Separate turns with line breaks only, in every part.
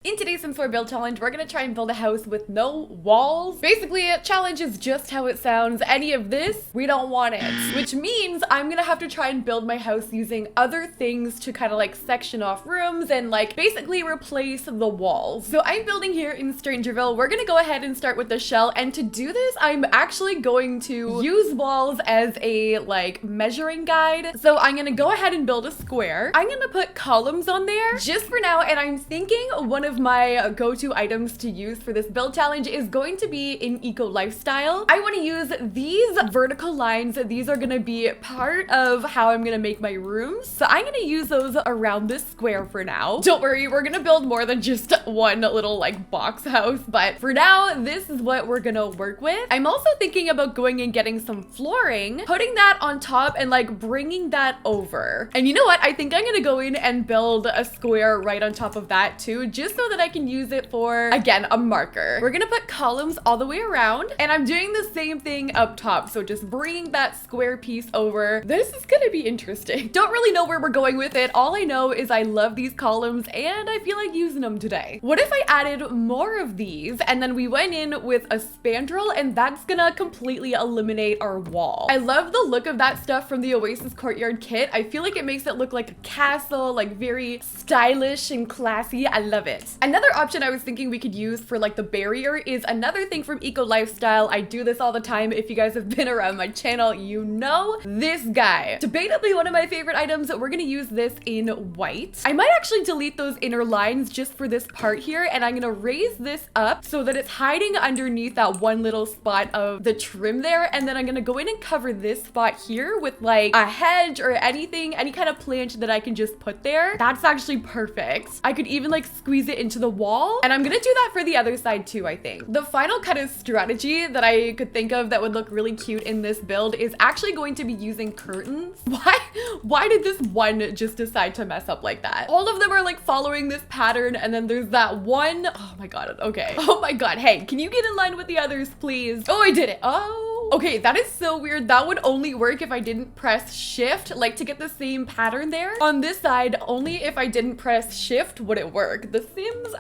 In today's Sims 4 build challenge, we're gonna try and build a house with no walls. Basically, challenge is just how it sounds. Any of this, we don't want it. Which means I'm gonna have to try and build my house using other things to kind of like section off rooms and like basically replace the walls. So I'm building here in Strangerville. We're gonna go ahead and start with the shell. And to do this, I'm actually going to use walls as a like measuring guide. So I'm gonna go ahead and build a square. I'm gonna put columns on there just for now. And I'm thinking one of my go-to items to use for this build challenge is going to be in eco lifestyle. I want to use these vertical lines. These are going to be part of how I'm going to make my rooms. So I'm going to use those around this square for now. Don't worry, we're going to build more than just one little like box house, but for now, this is what we're going to work with. I'm also thinking about going and getting some flooring, putting that on top and like bringing that over. And you know what? I think I'm going to go in and build a square right on top of that too, just so that I can use it for, again, a marker. We're gonna put columns all the way around, and I'm doing the same thing up top. So just bringing that square piece over. This is gonna be interesting. Don't really know where we're going with it. All I know is I love these columns and I feel like using them today. What if I added more of these and then we went in with a spandrel, and that's gonna completely eliminate our wall. I love the look of that stuff from the Oasis Courtyard kit. I feel like it makes it look like a castle, like very stylish and classy. I love it. Another option I was thinking we could use for like the barrier is another thing from Eco Lifestyle. I do this all the time. If you guys have been around my channel, you know this guy. Debatably one of my favorite items. We're gonna use this in white. I might actually delete those inner lines just for this part here, and I'm gonna raise this up so that it's hiding underneath that one little spot of the trim there, and then I'm gonna go in and cover this spot here with like a hedge or anything, any kind of plant that I can just put there. That's actually perfect. I could even like squeeze it into the wall, and I'm gonna do that for the other side too. I think the final kind of strategy that I could think of that would look really cute in this build is actually going to be using curtains. Why did this one just decide to mess up like that? All of them are like following this pattern, and then there's that one. Oh my god. Okay. Oh my god. Hey, can you get in line with the others, please? Oh, I did it. Oh. Okay, that is so weird. That would only work if I didn't press shift, like to get the same pattern there. On this side, only if I didn't press shift would it work. The Sims,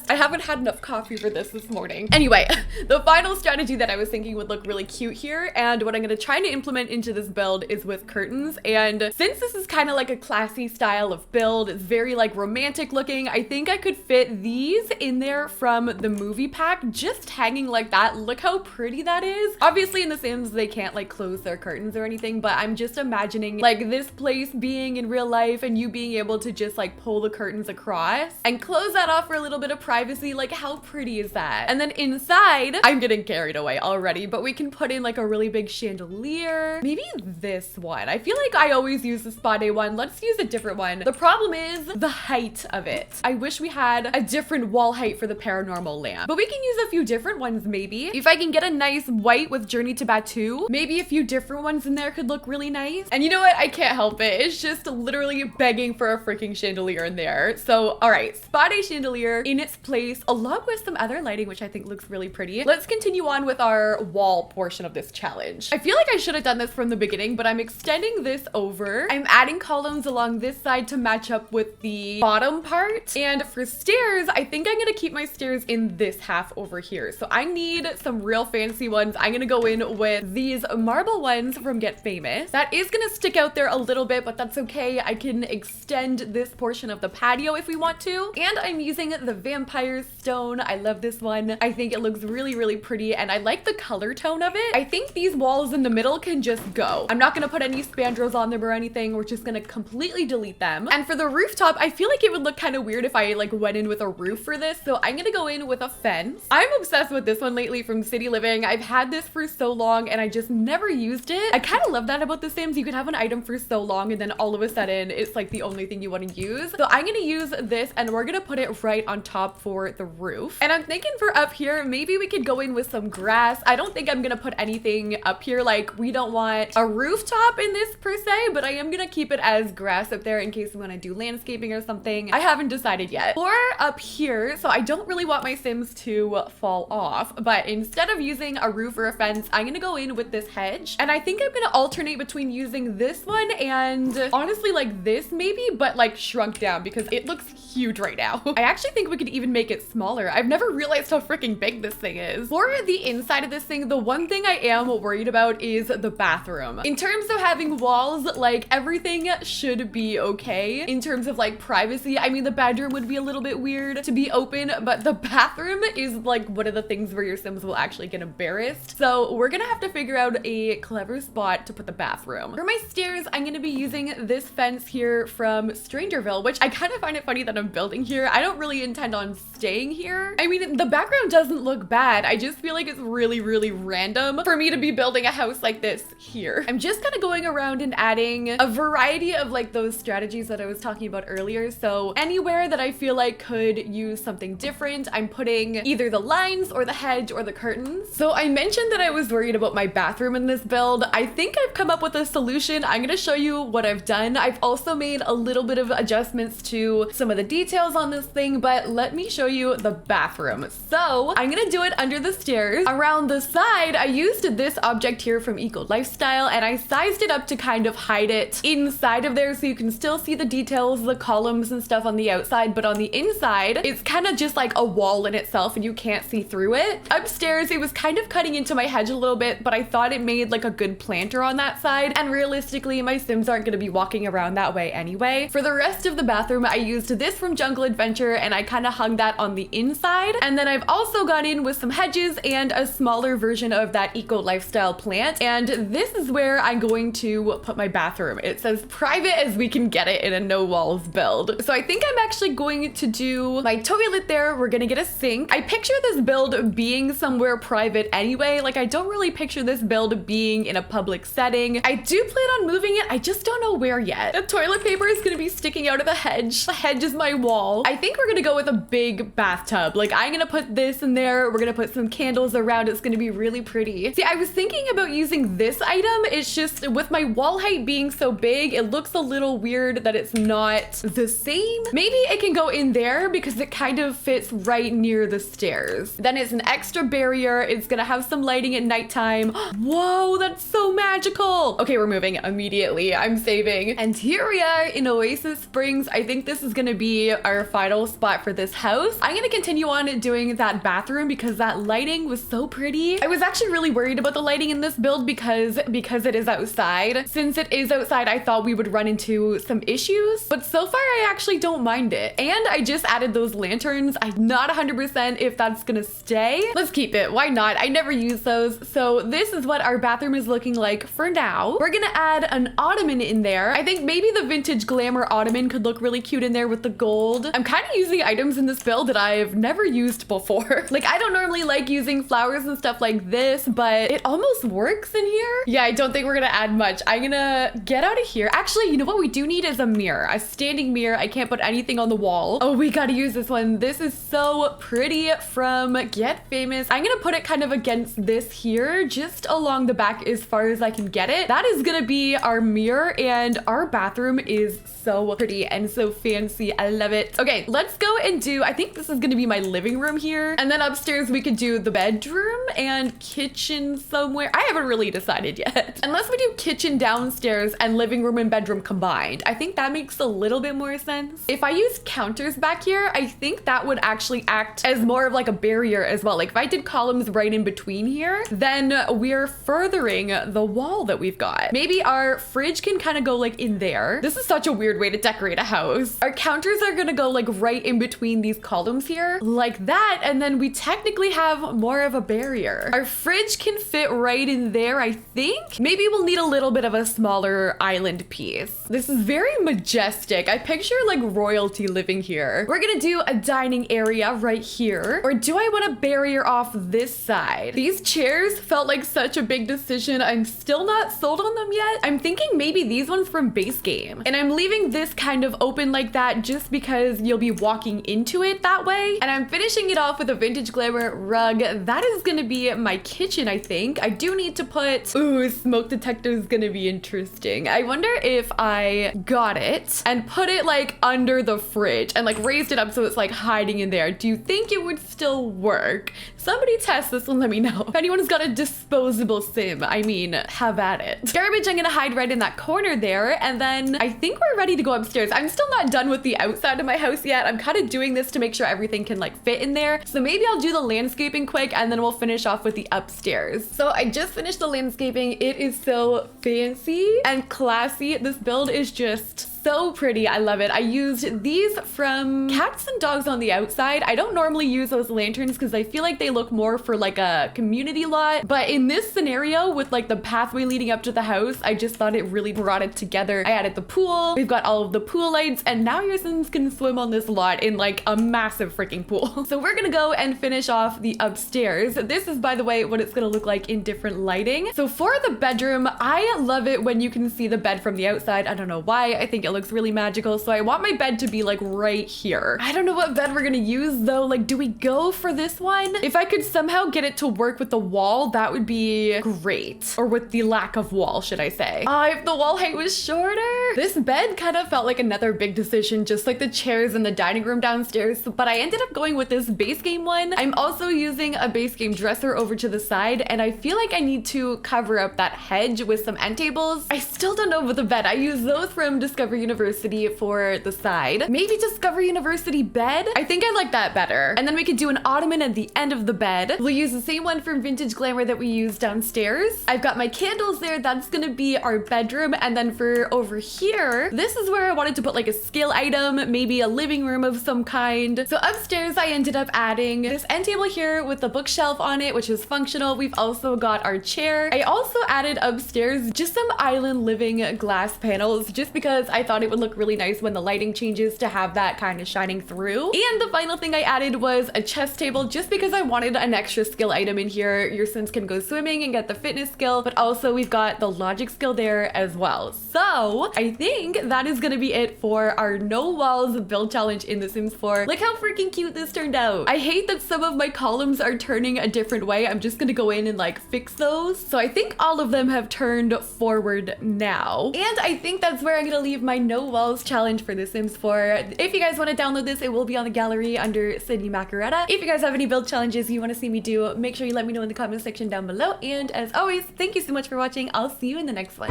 I haven't had enough coffee for this morning. Anyway, the final strategy that I was thinking would look really cute here, and what I'm gonna try to implement into this build is with curtains. And since this is kind of like a classy style of build, it's very like romantic looking, I think I could fit these in there from the movie pack, just hanging like that. Look how pretty that is. Obviously in the Sims, they can't like close their curtains or anything, but I'm just imagining like this place being in real life and you being able to just like pull the curtains across and close that off for a little bit of privacy. Like how pretty is that? And then inside, I'm getting carried away already, but we can put in like a really big chandelier. Maybe this one. I feel like I always use the spa day one. Let's use a different one. The problem is the height of it. I wish we had a different wall height for the paranormal lamp, but we can use a few different ones maybe. If I can get a nice white with Journey to Batu, maybe a few different ones in there could look really nice. And you know what? I can't help it. It's just literally begging for a freaking chandelier in there. So, all right, spa day chandelier in its place, along with some other lighting, which I think looks really pretty. Let's continue on with our wall portion of this challenge. I feel like I should have done this from the beginning, but I'm extending this over. I'm adding columns along this side to match up with the bottom part. And for stairs, I think I'm gonna keep my stairs in this half over here. So I need some real fancy ones. I'm gonna go in with these marble ones from Get Famous. That is gonna stick out there a little bit, but that's okay. I can extend this portion of the patio if we want to. And I'm using the vampire stone. I love this one. I think it looks really, really pretty, and I like the color tone of it. I think these walls in the middle can just go. I'm not gonna put any spandrels on them or anything. We're just gonna completely delete them. And for the rooftop, I feel like it would look kind of weird if I like went in with a roof for this, so I'm gonna go in with a fence. I'm obsessed with this one lately from City Living. I've had this for so long and I just never used it. I kind of love that about The Sims. You could have an item for so long and then all of a sudden it's like the only thing you want to use. So I'm gonna use this and we're gonna put it right on top for the roof. And I'm thinking for up here, maybe we could go in with some grass. I don't think I'm gonna put anything up here. Like we don't want a rooftop in this per se, but I am gonna keep it as grass up there in case we want to do landscaping or something. I haven't decided yet. Or up here, so I don't really want my Sims to fall off, but instead of using a roof or a fence, I'm gonna go in with this hedge, and I think I'm gonna alternate between using this one and honestly like this maybe, but like shrunk down because it looks huge right now. I actually think we could even make it smaller. I've never realized how freaking big this thing is. For the inside of this thing, the one thing I am worried about is the bathroom. In terms of having walls, like everything should be okay. In terms of like privacy, I mean, the bedroom would be a little bit weird to be open, but the bathroom is like one of the things where your Sims will actually get embarrassed. So we're gonna have to figure out a clever spot to put the bathroom. For my stairs, I'm gonna be using this fence here from Strangerville, which I kind of find it funny that I'm building here. I don't really intend on staying here. I mean, the background doesn't look bad. I just feel like it's really, really random for me to be building a house like this here. I'm just kind of going around and adding a variety of like those strategies that I was talking about earlier. So anywhere that I feel like could use something different, I'm putting either the lines or the hedge or the curtains. So I mentioned that I was worried about my bathroom in this build. I think I've come up with a solution. I'm gonna show you what I've done. I've also made a little bit of adjustments to some of the details on this thing, but let me show you the bathroom. So I'm gonna do it under the stairs. Around the side, I used this object here from Eco Lifestyle, and I sized it up to kind of hide it inside of there so you can still see the details, the columns and stuff on the outside, but on the inside, it's kind of just like a wall in itself and you can't see through it. Upstairs, it was kind of cutting into my hedge a little bit, but I thought it made like a good planter on that side, and realistically, my Sims aren't gonna be walking around that way anyway. For the rest of the bathroom, I used this from Jungle Adventure, and I kind of hung that on the inside, and then I've also gone in with some hedges and a smaller version of that Eco Lifestyle plant, and this is where I'm going to put my bathroom. It says private as we can get it in a no walls build. So I think I'm actually going to do my toilet there. We're gonna get a sink. I picture this build being somewhere private anyway. Like I don't really picture this build being in a public setting. I do plan on moving it. I just don't know where yet. The toilet paper is gonna be sticking out of the hedge. The hedge is my wall. I think we're gonna go with a big bathtub. Like I'm gonna put this in there. We're gonna put some candles around. It's gonna be really pretty. See, I was thinking about using this item. It's just with my wall height being so big, it looks a little weird that it's not the same. Maybe it can go in there because it kind of fits right near the stairs. Then it's an extra barrier. It's gonna have some lighting at nighttime. Whoa, that's so magical. Okay, we're moving immediately. I'm saving. And here we are in Oasis Springs. I think this is gonna be our final spot for this house. I'm gonna continue on doing that bathroom because that lighting was so pretty. I was actually really worried about the lighting in this build because it is outside. Since it is outside, I thought we would run into some issues, but so far I actually don't mind it. And I just added those lanterns. I'm not 100% if that's gonna stay. Let's keep it. Why not? I never use those. So this is what our bathroom is looking like for now. We're gonna add an ottoman in there. I think maybe the vintage glamour ottoman could look really cute in there with the gold. I'm kind of using items in this build that I've never used before. Like I don't normally like using flowers and stuff like this, but it almost works in here. Yeah, I don't think we're gonna add much. I'm gonna get out of here. Actually, you know what we do need is a mirror, a standing mirror. I can't put anything on the wall. Oh, we gotta use this one. This is so pretty from Get Famous. I'm gonna put it kind of against this here, just along the back as far as I can get it. That is gonna be our mirror, and our bathroom is so pretty and so fancy. I love it. Okay, let's go and do, I think this is gonna be my living room here. And then upstairs we could do the bedroom and kitchen somewhere. I haven't really decided yet. Unless we do kitchen downstairs and living room and bedroom combined. I think that makes a little bit more sense. If I use counters back here, I think that would actually act as more of like a barrier as well. Like if I did columns right in between here, then we're furthering the wall that we've got. Maybe our fridge can kind of go like in there. This is such a weird way to decorate a house. Our counters are gonna go like right in between these columns here, like that, and then we technically have more of a barrier. Our fridge can fit right in there, I think. Maybe we'll need a little bit of a smaller island piece. This is very majestic. I picture like royalty living here. We're gonna do a dining area right here. Or do I want a barrier off this side? These chairs felt like such a big decision. I'm still not sold on them yet. I'm thinking maybe these ones from base game. And I'm leaving this kind of open like that just because you'll be walking into it that way. And I'm finishing it off with a vintage glamour rug. That is gonna be my kitchen, I think. I do need to put, ooh, smoke detector is gonna be interesting. I wonder if I got it and put it like under the fridge and like raised it up so it's like hiding in there. Do you think it would still work? Somebody test this and let me know. If anyone's got a disposable sim. I mean, have at it. Garbage I'm gonna hide right in that corner there, and then I think we're ready to go upstairs. I'm still not done with the outside of my house yet. I'm kind of doing this to make sure everything can like fit in there. So maybe I'll do the landscaping quick and then we'll finish off with the upstairs. So I just finished the landscaping. It is so fancy and classy. This build is just so pretty. I love it. I used these from Cats and Dogs on the Outside. I don't normally use those lanterns because I feel like they look more for like a community lot. But in this scenario with like the pathway leading up to the house, I just thought it really brought it together. I added the pool. We've got all of the pool lights and now your Sims can swim on this lot in like a massive freaking pool. So we're gonna go and finish off the upstairs. This is, by the way, what it's gonna look like in different lighting. So for the bedroom, I love it when you can see the bed from the outside. I don't know why. I think it looks really magical. So I want my bed to be like right here. I don't know what bed we're gonna use though. Like, do we go for this one? If I could somehow get it to work with the wall, that would be great. Or with the lack of wall, should I say. If the wall height was shorter. This bed kind of felt like another big decision, just like the chairs in the dining room downstairs. But I ended up going with this base game one. I'm also using a base game dresser over to the side, and I feel like I need to cover up that hedge with some end tables. I still don't know about the bed. I use those from Discovery University for the side. Maybe Discovery University bed? I think I like that better. And then we could do an ottoman at the end of the bed. We'll use the same one from Vintage Glamour that we used downstairs. I've got my candles there. That's gonna be our bedroom. And then for over here, this is where I wanted to put like a skill item, maybe a living room of some kind. So upstairs, I ended up adding this end table here with the bookshelf on it, which is functional. We've also got our chair. I also added upstairs just some island living glass panels, just because I thought it would look really nice when the lighting changes to have that kind of shining through. And the final thing I added was a chess table, just because I wanted an extra skill item in here. Your Sims can go swimming and get the fitness skill, but also we've got the logic skill there as well. So I think that is gonna be it for our no walls build challenge in The Sims 4. Look how freaking cute this turned out. I hate that some of my columns are turning a different way. I'm just gonna go in and like fix those. So I think all of them have turned forward now. And I think that's where I'm gonna leave my no walls challenge for The Sims 4. If you guys want to download this, it will be on the gallery under Sydneymacoretta. If you guys have any build challenges you want to see me do, make sure you let me know in the comment section down below. And as always, thank you so much for watching. I'll see you in the next one.